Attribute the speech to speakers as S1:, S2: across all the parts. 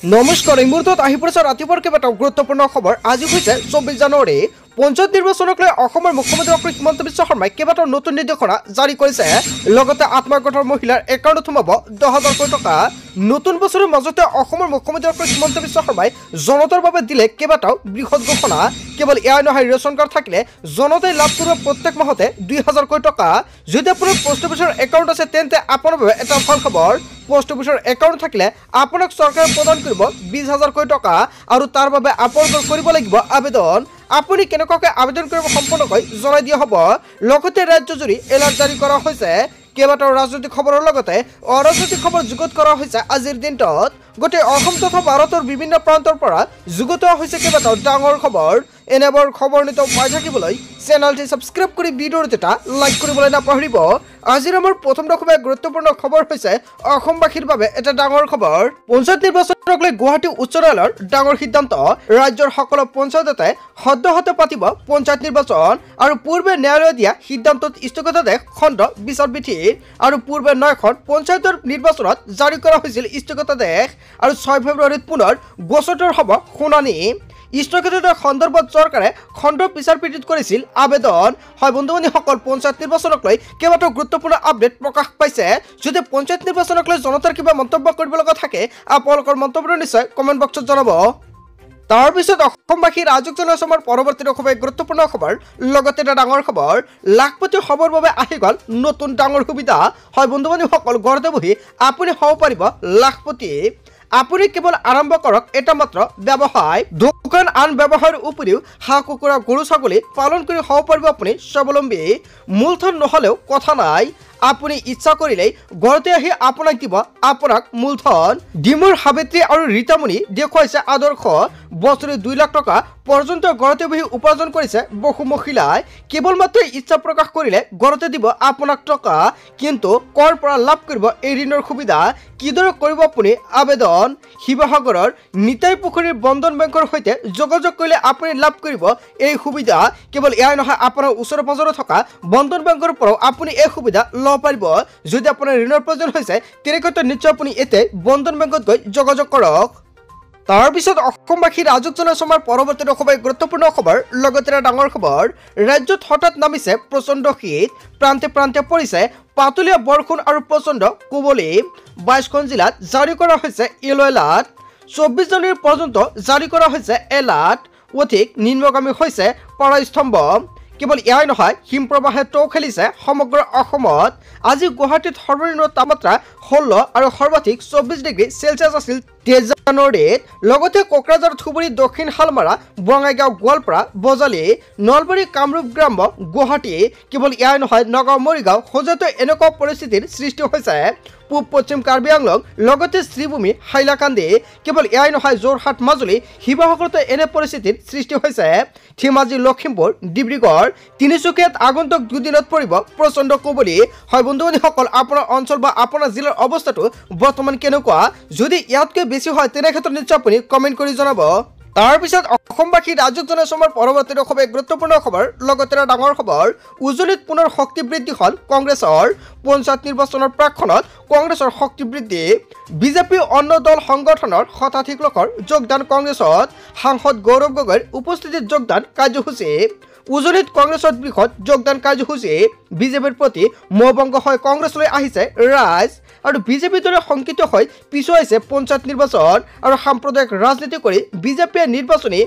S1: নমস্কাৰ, এই মুহূৰ্তত আহি পৰিছে ৰাতিপুৱাৰ কেইবাটাও গুৰুত্বপূৰ্ণ খবৰ। আজি হৈছে 24 জানুৱাৰী। পঞ্চায়ত নিৰ্বাচনক লৈ অসমৰ মুখ্যমন্ত্ৰী ডক্টৰ হিমন্ত বিশ্ব শৰ্মাই কেইবাটাও নতুন নিৰ্দেশনা জাৰি কৰিছে। লগতে আত্মসহায়ক মহিলাৰ একাউণ্টত সোমাব 10,000 কোটি টকা। নতুন বছৰৰ মাজতে অসমৰ মুখ্যমন্ত্ৰী ডক্টৰ হিমন্ত বিশ্ব শৰ্মাই জনতাৰ বাবে দিলে কেইবাটাও বৃহৎ ঘোষণা। কেৱল এয়াই নহয়, ৰেচন কাৰ্ড থাকিলে জনতাই লাভ কৰিব প্ৰত্যেক মাহতে 2,000 কোটি টকা। যদি আপোনাৰ পোষ্ট অফিচৰ একাউণ্ট আছে তেন্তে আপোনাৰ বাবে এটা ভাল খবৰ। পোষ্ট অফিচৰ একাউণ্ট থাকিলে আপোনাক চৰকাৰে প্ৰদান কৰিব 20,000 কোটি টকা আৰু তাৰ বাবে আপোনালোকে কৰিব লাগিব আবেদন। আপুনি কেনেকুৱাকৈ আবেদন কৰিব সম্পূৰ্ণকৈ জনাই দিয়া হ'ব। লগতে ৰাজ্যজুৰি এলাৰ্ট জাৰি কৰা হৈছে। কেইবাটাও ৰাজনৈতিক খবৰৰ লগতে অৰাজনৈতিক খবৰ যুগুত কৰা হৈছে আজিৰ দিনটোত। গোটেই অসম তথা ভাৰতৰ বিভিন্ন প্ৰান্তৰ পৰা যুগুত হৈছে কেইবাটাও ডাঙৰ খবৰ। এনেবোৰ খবৰ নিতৌ পাই থাকিবলৈ চেনেলটি ছাবস্ক্ৰাইব কৰি ভিডিঅ'টো এটা লাইক কৰিবলৈ নাপাহৰিব। আজিৰ আমাৰ প্ৰথম খুবেই গুৰুত্বপূৰ্ণ খবৰ হৈছে অসমবাসীৰ বাবে এটা ডাঙৰ খবৰ। পঞ্চায়ত নিৰ্বাচনক লৈ গুৱাহাটী উচ্চ ন্যায়ালয়ৰ ডাঙৰ সিদ্ধান্ত। ৰাজ্যৰ সকলো পঞ্চায়ততে সদ্যহতে পাতিব পঞ্চায়ত নিৰ্বাচন আৰু পূৰ্বে ন্যায়ালয়ে দিয়া সিদ্ধান্তত স্থগিতাদেশ খণ্ড বিচাৰপীঠে আৰু পূৰ্বে 9খন পঞ্চায়তৰ নিৰ্বাচনত জাৰি কৰা হৈছিল স্থগিতাদেশ আৰু 6 ফেব্ৰুৱাৰীত পুনৰ গোচৰটোৰ হ'ব শুনানি। স্থগিতাদেশ সন্দৰ্ভত চৰকাৰে খণ্ড বিচাৰপীঠত কৰিছিল আবেদন। হয় বন্ধু-বান্ধৱীসকল, পঞ্চায়ত নিৰ্বাচনক লৈ কেইবাটাও গুৰুত্বপূৰ্ণ আপডেট প্ৰকাশ পাইছে। যদি পঞ্চায়ত নিৰ্বাচনক লৈ জনতাৰ কিবা মন্তব্য কৰিব লগা থাকে আপোনালোকৰ মন্তব্যটো নিশ্চয় কমেণ্ট বক্সত জনাব। তাৰপিছত অসমবাসী ৰাজক জনসমৰ পৰৱৰ্তী খুবেই গুৰুত্বপূৰ্ণ খবৰ। লগতে এটা ডাঙৰ খবৰ, লাখপতি হ'বৰ বাবে আহি গ'ল নতুন ডাঙৰ সুবিধা। হয় বন্ধু-বান্ধৱীসকল, ঘৰতে বহি আপুনি হ'ব পাৰিব লাখপতি। আপুনি কেৱল আৰম্ভ কৰক এটা মাত্ৰ ব্যৱসায়। দোকান আন ব্যৱসায়ৰ উপৰিও হাঁহ কুকুৰা গৰু ছাগলী পালন কৰি হ'ব পাৰিব আপুনি স্বাৱলম্বী। মূলধন নহ'লেও কথা নাই, আপুনি ইচ্ছা কৰিলেই ঘৰতে আহি আপোনাক দিব আপোনাক মূলধন। ডিমুৰ সাবিত্ৰী আৰু ৰীতামণি দেখুৱাইছে আদৰ্শ। বছৰি 2 লাখ টকা পৰ্যন্ত ঘৰতে বহি উপাৰ্জন কৰিছে বহু মহিলাই। কেৱল মাত্ৰ ইচ্ছা প্ৰকাশ কৰিলে ঘৰতে দিব আপোনাক টকা। কিন্তু কৰ পৰা লাভ কৰিব এই ঋণৰ সুবিধা? কিদৰে কৰিব আপুনি আবেদন? শিৱসাগৰৰ নিতাই পুখুৰীৰ বন্ধন বেংকৰ সৈতে যোগাযোগ কৰিলে আপুনি লাভ কৰিব এই সুবিধা। কেৱল এয়াই নহয়, আপোনাৰ ওচৰে পাজৰে থকা বন্ধন বেংকৰ পৰাও আপুনি এই সুবিধা ল'ব পাৰিব। যদি আপোনাৰ ঋণৰ প্ৰয়োজন হৈছে তেনেক্ষেত্ৰত নিশ্চয় আপুনি এতিয়া বন্ধন বেংকত গৈ যোগাযোগ কৰক। তাৰপিছত অসমবাসী ৰাজক জনসমৰ পৰৱৰ্তী খুবেই গুৰুত্বপূৰ্ণ খবৰ। লগতে এটা ডাঙৰ খবৰ, ৰাজ্যত হঠাৎ নামিছে প্ৰচণ্ড শীত। প্ৰান্তে প্ৰান্তে পৰিছে পাতলীয়া বৰষুণ আৰু প্ৰচণ্ড কুঁৱলী। 22খন জিলাত জাৰি কৰা হৈছে য়েলো এলাৰ্ট। 24 জানুৱাৰী পৰ্যন্ত জাৰি কৰা হৈছে এলাৰ্ট। অধিক নিম্নগামী হৈছে পাৰাস্তম্ভ। কেৱল এয়াই নহয়, হিমপ্ৰবাহে টৌ খেলিছে সমগ্ৰ অসমত। আজি গুৱাহাটীত সৰ্বনিম্ন তাপমাত্ৰা 16 আৰু সৰ্বাধিক 24 ডিগ্ৰী চেলছিয়াছ আছিল 23 জানুৱাৰীত। লগতে কোকৰাঝাৰ, ধুবুৰী, দক্ষিণ শালমাৰা, বঙাইগাঁও, গোৱালপাৰা, বজালী, নলবাৰী, কামৰূপ গ্ৰাম্য, গুৱাহাটী। কেৱল এয়াই নহয়, নগাঁও, মৰিগাঁও, হোজাতো এনেকুৱা পৰিস্থিতিৰ সৃষ্টি হৈছে। পূব পশ্চিম কাৰ্বি আংলং, লগতে শ্ৰীভূমি, হাইলাকান্দি। কেৱল এয়াই নহয়, যোৰহাট, মাজুলী, শিৱসাগৰতো এনে পৰিস্থিতিৰ সৃষ্টি হৈছে। ধেমাজি, লখিমপুৰ, ডিব্ৰুগড়, তিনিচুকীয়াত আগন্তুক 2 দিনত পৰিব প্ৰচণ্ড কুঁৱলী। হয় বন্ধু-বান্ধৱীসকল, আপোনাৰ অঞ্চল বা আপোনাৰ জিলাৰ অৱস্থাটো বৰ্তমান কেনেকুৱা? যদি ইয়াতকৈ বেছি হয় তেনেক্ষেত্ৰত নিশ্চয় আপুনি কমেণ্ট কৰি জনাব। তাৰপিছত অসমবাসী ৰাজক জনসমৰ পৰৱৰ্তী খুবেই গুৰুত্বপূৰ্ণ খবৰ। লগতে এটা ডাঙৰ খবৰ, উজনিত পুনৰ শক্তি বৃদ্ধি হ'ল কংগ্ৰেছৰ। পঞ্চায়ত নিৰ্বাচনৰ প্ৰাকক্ষণত কংগ্ৰেছৰ শক্তি বৃদ্ধি। বিজেপি অন্য দল সংগঠনৰ শতাধিক লোকৰ যোগদান কংগ্ৰেছত। সাংসদ গৌৰৱ গগৈৰ উপস্থিতিত যোগদান কাৰ্যসূচী। উজনিত কংগ্ৰেছত বৃহৎ যোগদান কাৰ্যসূচী। বিজেপিৰ প্ৰতি মোহভংগ হৈ কংগ্ৰেছলৈ আহিছে ৰাইজ আৰু বিজেপিৰ দৰে শংকিত হৈ পিছুৱাইছে পঞ্চায়ত নিৰ্বাচন আৰু সাম্প্ৰদায়িক ৰাজনীতি কৰি বিজেপিয়ে নিৰ্বাচনী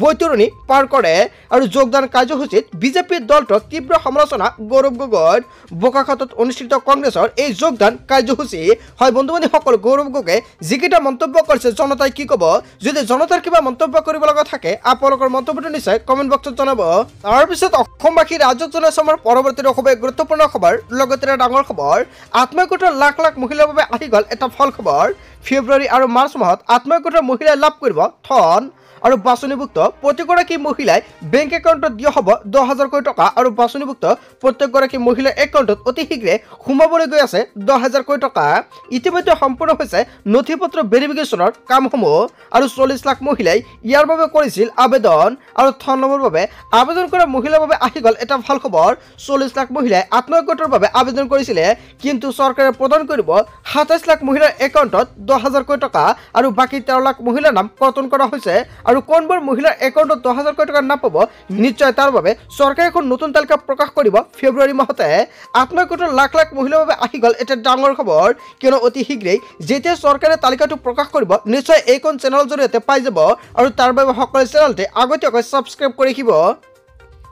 S1: বৈতৰণি পাৰ কৰে আৰু যোগদান কাৰ্যসূচীত বিজেপিৰ দলটোৰ তীব্ৰ সমালোচনা গৌৰৱ গগৈৰ। বোকাখাতত অনুষ্ঠিত কংগ্ৰেছৰ এই যোগদান কাৰ্যসূচী। হয় বন্ধু-বান্ধৱীসকল, গৌৰৱ গগৈয়ে যিকেইটা মন্তব্য কৰিছে জনতাই কি ক'ব? যদি জনতাৰ কিবা মন্তব্য কৰিব লগা থাকে আপোনালোকৰ মন্তব্যটো নিশ্চয় কমেণ্ট বক্সত জনাব। তাৰপিছত অসমবাসী ৰাজক জনসমৰ পৰৱৰ্তী খুবেই গুৰুত্বপূৰ্ণ খবৰ। লগতে এটা ডাঙৰ খবৰ, আত্মসহায়ক লাখ লাখ মহিলাৰ বাবে আহি গ'ল এটা ভাল খবৰ। ফেব্ৰুৱাৰী আৰু মাৰ্চ মাহত আত্মসহায়ক মহিলাই লাভ কৰিব ধন। আৰু বাছনিভুক্ত প্ৰতিগৰাকী মহিলাই বেংক একাউণ্টত দিয়া হ'ব 10,000 টকা আৰু বাছনিভুক্ত প্ৰত্যেকগৰাকী মহিলাৰ একাউণ্টত অতি শীঘ্ৰে সোমাবলৈ গৈ আছে 10,000 টকা। ইতিমধ্যে সম্পূৰ্ণ হৈছে নথিপত্ৰ ভেৰিফিকেশ্যনৰ কামসমূহ আৰু 40 লাখ মহিলাই ইয়াৰ বাবে কৰিছিল আবেদন আৰু 3 নম্বৰৰ বাবে আবেদন কৰা মহিলাৰ বাবে আহি গ'ল এটা ভাল খবৰ। 40 লাখ মহিলাই আত্মসহায়ক গোটৰ বাবে আবেদন কৰিছিলে, কিন্তু চৰকাৰে প্ৰদান কৰিব 27 লাখ মহিলাৰ একাউণ্টত 10,000 টকা আৰু বাকী 13 লাখ মহিলাৰ নাম কৰ্তন কৰা হৈছে। আৰু কোনবোৰ মহিলাৰ একাউণ্টত 10,000 টকা নাপাব নিশ্চয় তাৰ বাবে চৰকাৰে এখন নতুন তালিকা প্ৰকাশ কৰিব ফেব্ৰুৱাৰী মাহতে। আত্মসহায়ক গোটৰ লাখ লাখ মহিলাৰ বাবে আহি গ'ল এটা ডাঙৰ খবৰ, কিয়নো অতি শীঘ্ৰেই যেতিয়া চৰকাৰে তালিকাটো প্ৰকাশ কৰিব নিশ্চয় এইখন চেনেলৰ জৰিয়তে পাই যাব আৰু তাৰ বাবে সকলো চেনেলতে আগতীয়াকৈ ছাবস্ক্ৰাইব কৰি ৰাখিব।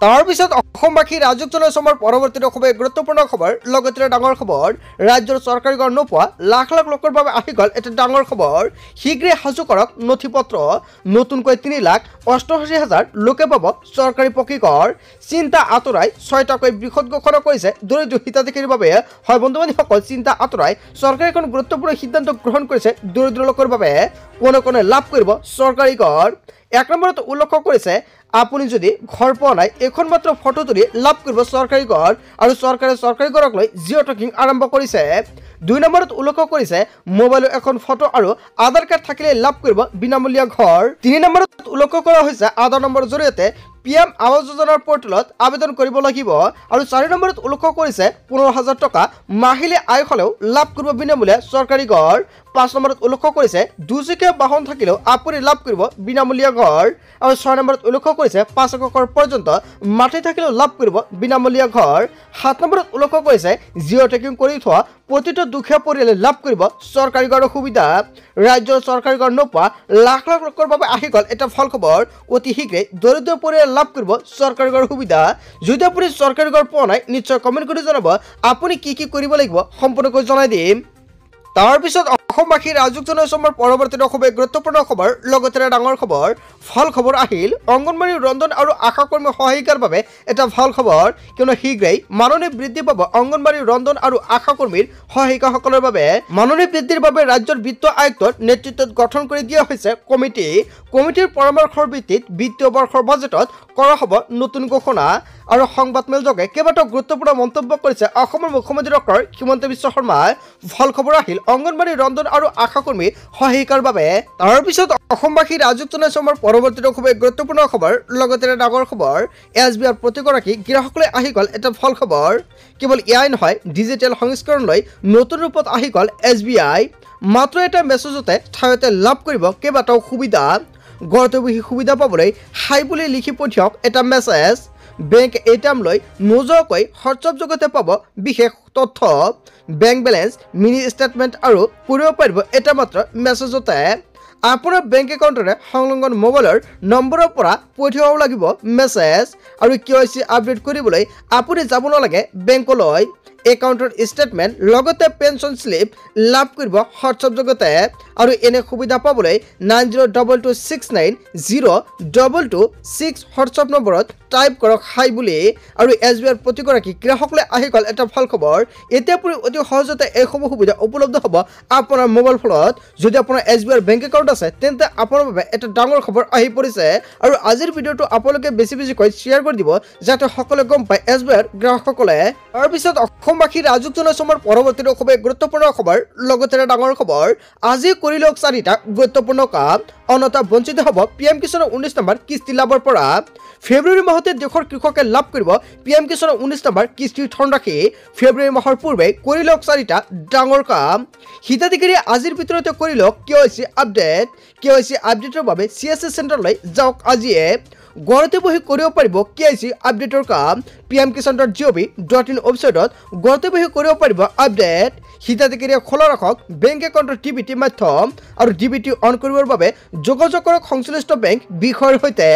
S1: তাৰ পিছত অসমবাসী ৰাজুক জনাই চমৰ পৰৱৰ্তী খুবেই গুৰুত্বপূৰ্ণ খবৰ, লগতে ডাঙৰ খবৰ। ৰাজ্যৰ চৰকাৰী ঘৰ নোপোৱা লাখ লাখ লোকৰ বাবে আহি গ'ল এটা ডাঙৰ খবৰ। শীঘ্ৰে সাজু কৰক নথিপত্ৰ। নতুনকৈ 3,88,000 লোকে পাব চৰকাৰী পকী ঘৰ। চিন্তা আঁতৰাই 6টাকৈ বৃহৎ ঘোষণা কৰিছে দৰিদ্ৰ হিতাধিকাৰীৰ বাবে। হয় বন্ধু বান্ধৱীসকল, চিন্তা আঁতৰাই চৰকাৰে এখন গুৰুত্বপূৰ্ণ সিদ্ধান্ত গ্ৰহণ কৰিছে দৰিদ্ৰ লোকৰ বাবে। কোনে কোনে লাভ কৰিব চৰকাৰী ঘৰ। 1 নম্বৰত উল্লেখ কৰিছে আপুনি যদি ঘৰ পোৱা নাই এখন মাত্ৰ ফটো তুলি লাভ কৰিব চৰকাৰী ঘৰ আৰু চৰকাৰে চৰকাৰী ঘৰক লৈ জিঅ' ট্ৰেকিং আৰম্ভ কৰিছে। 2 নম্বৰত উল্লেখ কৰিছে মোবাইলৰ এখন ফটো আৰু আধাৰ কাৰ্ড থাকিলে লাভ কৰিব বিনামূলীয়া ঘৰ। 3 নম্বৰত উল্লেখ কৰা হৈছে আধাৰ নম্বৰৰ জৰিয়তে PM আৱাস যোজনাৰ পৰ্টেলত আবেদন কৰিব লাগিব। আৰু 4 নম্বৰত উল্লেখ কৰিছে 15,000 টকা মাহিলী আয় হ'লেও লাভ কৰিব বিনামূলীয়া চৰকাৰী ঘৰ। 5 নম্বৰত উল্লেখ কৰিছে দুচকীয়া বাহন থাকিলেও আপুনি লাভ কৰিব বিনামূলীয়া ঘৰ। আৰু 6 নম্বৰত উল্লেখ কৰিছে 5 একৰ পৰ্যন্ত মাটি থাকিলেও লাভ কৰিব বিনামূলীয়া ঘৰ। 7 নম্বৰত উল্লেখ কৰিছে জিঅ' ট্ৰেকিং কৰি থোৱা প্ৰতিটো দুখীয়া পৰিয়ালে লাভ কৰিব চৰকাৰী ঘৰৰ সুবিধা। ৰাজ্যৰ চৰকাৰী ঘৰ নোপোৱা লাখ লাখ লোকৰ বাবে আহি গ'ল এটা ভাল খবৰ। অতি শীঘ্ৰে দৰিদ্ৰ পৰিয়াল লাভ কৰিব চৰকাৰী ঘৰৰ সুবিধা। যদি আপুনি চৰকাৰী ঘৰ পোৱা নাই নিশ্চয় কমেণ্ট কৰি জনাব আপুনি কি কি কৰিব লাগিব, সম্পূৰ্ণকৈ জনাই দিম। তাৰপিছত অসমবাসী ৰাজুক জনাই চমৰ পৰৱৰ্তী খুবেই গুৰুত্বপূৰ্ণ খবৰ, লগতে ডাঙৰ খবৰ। ভাল খবৰ আহিল অংগনবাড়ী ৰন্ধন আৰু আশা কৰ্মী সহায়িকাৰ বাবে এটা ভাল খবৰ, কিয়নো শীঘ্ৰেই মাননি বৃদ্ধি পাব অংগনবাড়ী ৰন্ধন আৰু আশা কৰ্মীৰ সহায়িকাসকলৰ বাবে। মাননি বৃদ্ধিৰ বাবে ৰাজ্যৰ বিত্ত আয়ুক্তৰ নেতৃত্বত গঠন কৰি দিয়া হৈছে কমিটি। কমিটিৰ পৰামৰ্শৰ ভিত্তিত বিত্তীয় বৰ্ষৰ বাজেটত কৰা হ'ব নতুন ঘোষণা। আৰু সংবাদমেলযোগে কেইবাটাও গুৰুত্বপূৰ্ণ মন্তব্য কৰিছে অসমৰ মুখ্যমন্ত্ৰী ডক্টৰ হিমন্ত বিশ্ব শৰ্মাই। ভাল খবৰ আহিল অংগনবাড়ী ৰন্ধন আৰু আশা কৰ্মী সহায়িকাৰ বাবে। তাৰপিছত অসমবাসী ৰাজুক জনাই চমৰ পৰৱৰ্তী খুবেই গুৰুত্বপূৰ্ণ খবৰ, লগতে ডাঙৰ খবৰ। SBIৰ প্ৰতিগৰাকী গ্ৰাহকলৈ আহি গ'ল এটা ভাল খবৰ। কেৱল এয়াই নহয়, ডিজিটেল সংস্কৰণলৈ নতুন ৰূপত আহি গ'ল SBI। মাত্ৰ এটা মেছেজতে ঠাইতে লাভ কৰিব কেইবাটাও সুবিধা। ঘৰতে বহি সুবিধা পাবলৈ হাই বুলি লিখি পঠিয়াওক এটা মেছেজ। বেংক ATM লৈ নোযোৱাকৈ হোৱাটছআপ যোগেতে পাব বিশেষ তথ্য। বেংক বেলেঞ্চ মিনি ষ্টেটমেণ্ট আৰু কৰিব পাৰিব এটা মাত্ৰ মেছেজতে। আপোনাৰ বেংক একাউণ্টৰে সংলগ্ন মোবাইলৰ নম্বৰৰ পৰা পঠিয়াব লাগিব মেছেজ। আৰু KYC আপডেট কৰিবলৈ আপুনি যাব নালাগে বেংকলৈ। একাউণ্টৰ ষ্টেটমেণ্ট লগতে পেঞ্চন শ্লিপ লাভ কৰিব হোৱাটছআপ যোগেতে। আৰু এনে সুবিধা পাবলৈ 9022690226 হোৱাটছআপ নম্বৰত টাইপ কৰক হাই বুলি। আৰু SBIৰ প্ৰতিগৰাকী গ্ৰাহকলৈ আহি গ'ল এটা ভাল খবৰ। এতিয়া আপুনি অতি সহজতে এইসমূহ সুবিধা উপলব্ধ হ'ব আপোনাৰ মোবাইল ফোনত। যদি আপোনাৰ SBIৰ বেংক একাউণ্ট আছে তেন্তে আপোনাৰ বাবে এটা ডাঙৰ খবৰ আহি পৰিছে। আৰু আজিৰ ভিডিঅ'টো আপোনালোকে বেছিকৈ শ্বেয়াৰ কৰি দিব যাতে সকলোৱে গম পায় SBIৰ গ্ৰাহকসকলে। তাৰপিছত অসমবাসী ৰাজুক জনাই চমৰ পৰৱৰ্তী খুবেই গুৰুত্বপূৰ্ণ খবৰ, লগতে ডাঙৰ খবৰ। আজি কৰি লওক 4টা গুৰুত্বপূৰ্ণ কাম, অন্যথা বঞ্চিত হ'ব PM কিষাণৰ 19 নম্বৰ কিস্তি লাভৰ পৰা। ফেব্ৰুৱাৰী মাহতে দেশৰ কৃষকে লাভ কৰিব PM কিষাণৰ 19 নম্বৰ কিস্তিৰ ধনৰাশি। ফেব্ৰুৱাৰী মাহৰ পূৰ্বে কৰি লওক 4টা ডাঙৰ কাম। হিতাধিকাৰীয়ে আজিৰ ভিতৰতে কৰি লওক KYC আপডেট। KYC আপডেটৰ বাবে CSC চেণ্টাৰলৈ যাওক আজিয়ে। ঘৰতে বহি কৰিব পাৰিব KYC আপডেটৰ কাম। pmkisan.gov.in ৱেবছাইটত ঘৰতে বহি কৰিব পাৰিব আপডেট। হিতাধিকাৰীয়ে খোলা ৰাখক বেংক একাউণ্টৰ DBT মাধ্যম আৰু DBT অন কৰিবৰ বাবে যোগাযোগ কৰক সংশ্লিষ্ট বেংক বিষয়ৰ সৈতে।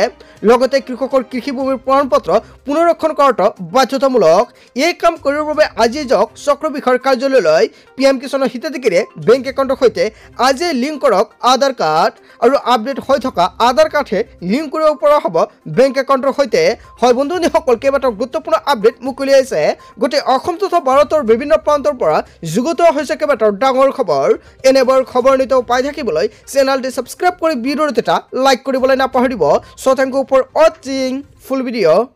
S1: লগতে কৃষকৰ কৃষিভূমিৰ প্ৰমাণপত্ৰ পুনৰীক্ষণ কৰাটো বাধ্যতামূলক। এই কাম কৰিবৰ বাবে আজি যাওক চক্ৰ বিষয়ৰ কাৰ্যালয়লৈ। PM কিষাণৰ হিতাধিকাৰীয়ে বেংক একাউণ্টৰ সৈতে আজি লিংক কৰক আধাৰ কাৰ্ড আৰু আপডেট হৈ থকা আধাৰ কাৰ্ডহে লিংক কৰিব পৰা হ'ব বেংক একাউণ্টৰ সৈতে হয় বন্ধুসকল কেইবাটাও গুৰুত্বপূৰ্ণ আপডেট মুকলি আহিছে গোটেই অসম তথা ভাৰতৰ বিভিন্ন প্ৰান্তৰ পৰা যুগুত হৈছে কেইবাটাও ডাঙৰ খবৰ এনেবোৰ খবৰ নিতৌ পাই থাকিবলৈ চেনেলটি ছাবস্ক্ৰাইব কৰি ভিডিঅ'টো এটা লাইক কৰিবলৈ নাপাহৰিব। সো থেংক ইউ ফৰ ৱাচিং ফুল ভিডিঅ'।